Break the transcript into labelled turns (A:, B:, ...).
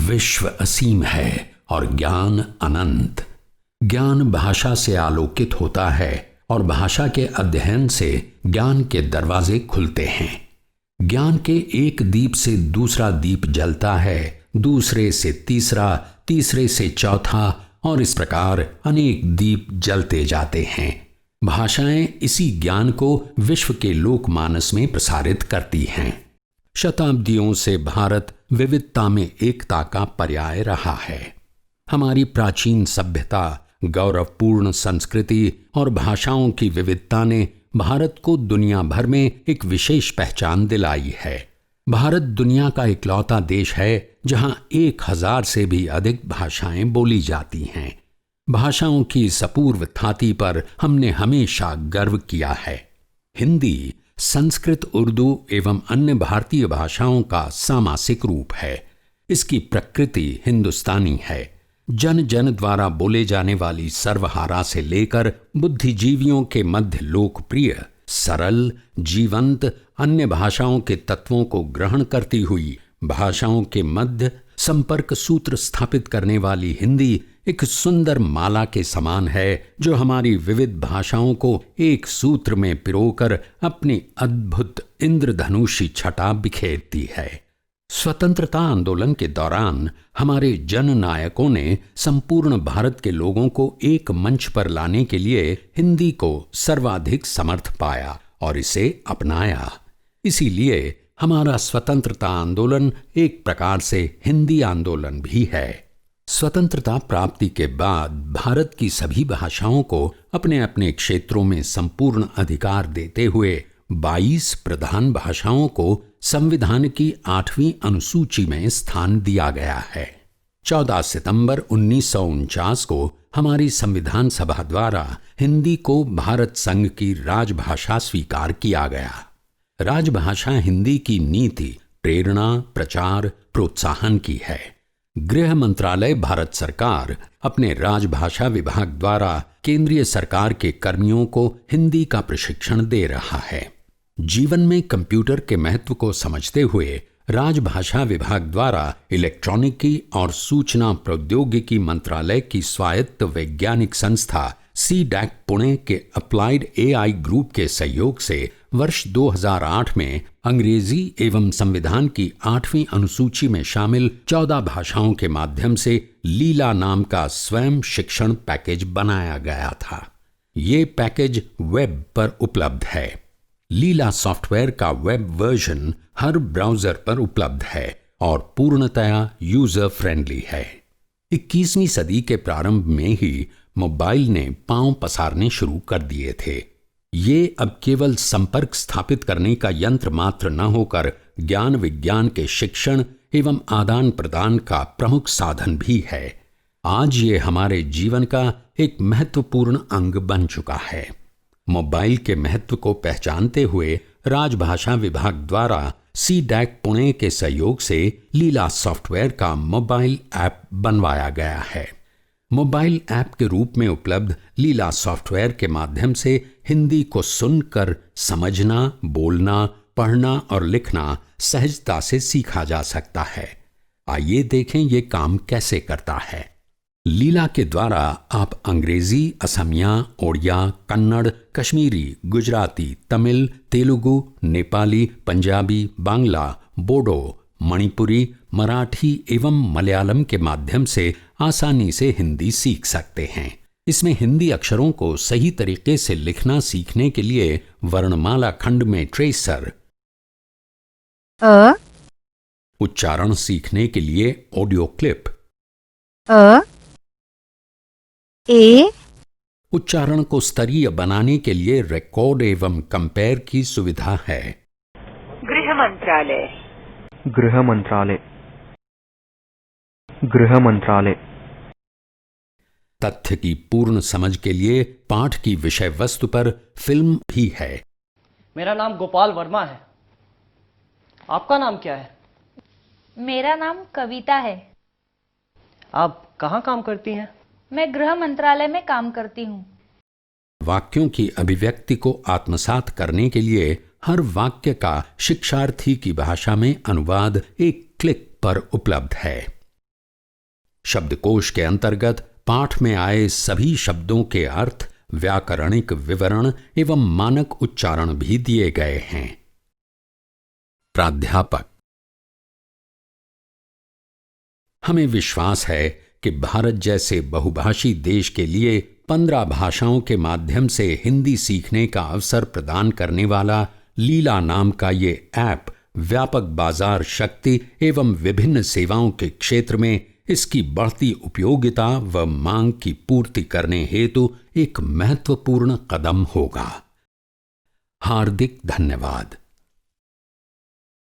A: विश्व असीम है और ज्ञान अनंत। ज्ञान भाषा से आलोकित होता है और भाषा के अध्ययन से ज्ञान के दरवाजे खुलते हैं। ज्ञान के एक दीप से दूसरा दीप जलता है, दूसरे से तीसरा, तीसरे से चौथा, और इस प्रकार अनेक दीप जलते जाते हैं। भाषाएं इसी ज्ञान को विश्व के लोकमानस में प्रसारित करती हैं। शताब्दियों से भारत विविधता में एकता का पर्याय रहा है। हमारी प्राचीन सभ्यता, गौरवपूर्ण संस्कृति और भाषाओं की विविधता ने भारत को दुनिया भर में एक विशेष पहचान दिलाई है। भारत दुनिया का इकलौता देश है जहां 1000 से भी अधिक भाषाएं बोली जाती हैं। भाषाओं की इस अपूर्व थाती पर हमने हमेशा गर्व किया है। हिंदी संस्कृत, उर्दू एवं अन्य भारतीय भाषाओं का सामासिक रूप है। इसकी प्रकृति हिंदुस्तानी है। जन जन द्वारा बोले जाने वाली सर्वहारा से लेकर बुद्धिजीवियों के मध्य लोकप्रिय, सरल, जीवंत, अन्य भाषाओं के तत्वों को ग्रहण करती हुई भाषाओं के मध्य संपर्क सूत्र स्थापित करने वाली हिंदी एक सुंदर माला के समान है जो हमारी विविध भाषाओं को एक सूत्र में पिरोकर अपनी अद्भुत इंद्रधनुषी छटा बिखेरती है। स्वतंत्रता आंदोलन के दौरान हमारे जन नायकों ने संपूर्ण भारत के लोगों को एक मंच पर लाने के लिए हिंदी को सर्वाधिक समर्थ पाया और इसे अपनाया। इसीलिए हमारा स्वतंत्रता आंदोलन एक प्रकार से हिंदी आंदोलन भी है। स्वतंत्रता प्राप्ति के बाद भारत की सभी भाषाओं को अपने अपने क्षेत्रों में संपूर्ण अधिकार देते हुए 22 प्रधान भाषाओं को संविधान की 8वीं अनुसूची में स्थान दिया गया है। 14 सितंबर 1949 को हमारी संविधान सभा द्वारा हिंदी को भारत संघ की राजभाषा स्वीकार किया गया। राजभाषा हिंदी की नीति, प्रेरणा, प्रचार, प्रोत्साहन की है। गृह मंत्रालय भारत सरकार अपने राजभाषा विभाग द्वारा केंद्रीय सरकार के कर्मियों को हिंदी का प्रशिक्षण दे रहा है। जीवन में कंप्यूटर के महत्व को समझते हुए राजभाषा विभाग द्वारा इलेक्ट्रॉनिकी और सूचना प्रौद्योगिकी मंत्रालय की स्वायत्त वैज्ञानिक संस्था CDAC पुणे के अप्लाइड AI ग्रुप के सहयोग से वर्ष 2008 में अंग्रेजी एवं संविधान की 8वीं अनुसूची में शामिल 14 भाषाओं के माध्यम से लीला नाम का स्वयं शिक्षण पैकेज बनाया गया था। ये पैकेज वेब पर उपलब्ध है। लीला सॉफ्टवेयर का वेब वर्जन हर ब्राउजर पर उपलब्ध है और पूर्णतया यूजर फ्रेंडली है। 21वीं सदी के प्रारंभ में ही मोबाइल ने पांव पसारने शुरू कर दिए थे। ये अब केवल संपर्क स्थापित करने का यंत्र मात्र न होकर ज्ञान विज्ञान के शिक्षण एवं आदान प्रदान का प्रमुख साधन भी है। आज ये हमारे जीवन का एक महत्वपूर्ण अंग बन चुका है। मोबाइल के महत्व को पहचानते हुए राजभाषा विभाग द्वारा CDAC पुणे के सहयोग से लीला सॉफ्टवेयर का मोबाइल ऐप बनवाया गया है। मोबाइल ऐप के रूप में उपलब्ध लीला सॉफ्टवेयर के माध्यम से हिंदी को सुनकर समझना, बोलना, पढ़ना और लिखना सहजता से सीखा जा सकता है। आइए देखें ये काम कैसे करता है। लीला के द्वारा आप अंग्रेजी, असमिया, ओडिया, कन्नड़, कश्मीरी, गुजराती, तमिल, तेलुगु, नेपाली, पंजाबी, बांग्ला, बोडो, मणिपुरी, मराठी एवं मलयालम के माध्यम से आसानी से हिंदी सीख सकते हैं। इसमें हिंदी अक्षरों को सही तरीके से लिखना सीखने के लिए वर्णमाला खंड में ट्रेसर, उच्चारण सीखने के लिए ऑडियो क्लिप, उच्चारण को स्तरीय बनाने के लिए रिकॉर्ड एवं कंपेयर की सुविधा है।
B: गृह मंत्रालय,
C: गृह मंत्रालय, गृह मंत्रालय।
A: तथ्य की पूर्ण समझ के लिए पाठ की विषय वस्तु पर फिल्म भी है।
D: मेरा नाम गोपाल वर्मा है। आपका नाम क्या है?
E: मेरा नाम कविता है।
D: आप कहाँ काम करती हैं?
E: मैं गृह मंत्रालय में काम करती हूँ।
A: वाक्यों की अभिव्यक्ति को आत्मसात करने के लिए हर वाक्य का शिक्षार्थी की भाषा में अनुवाद एक क्लिक पर उपलब्ध है। शब्दकोश के अंतर्गत पाठ में आए सभी शब्दों के अर्थ, व्याकरणिक विवरण एवं मानक उच्चारण भी दिए गए हैं। प्राध्यापक: हमें विश्वास है कि भारत जैसे बहुभाषी देश के लिए 15 भाषाओं के माध्यम से हिंदी सीखने का अवसर प्रदान करने वाला लीला नाम का ये ऐप व्यापक बाजार शक्ति एवं विभिन्न सेवाओं के क्षेत्र में इसकी बढ़ती उपयोगिता व मांग की पूर्ति करने हेतु एक महत्वपूर्ण कदम होगा। हार्दिक धन्यवाद।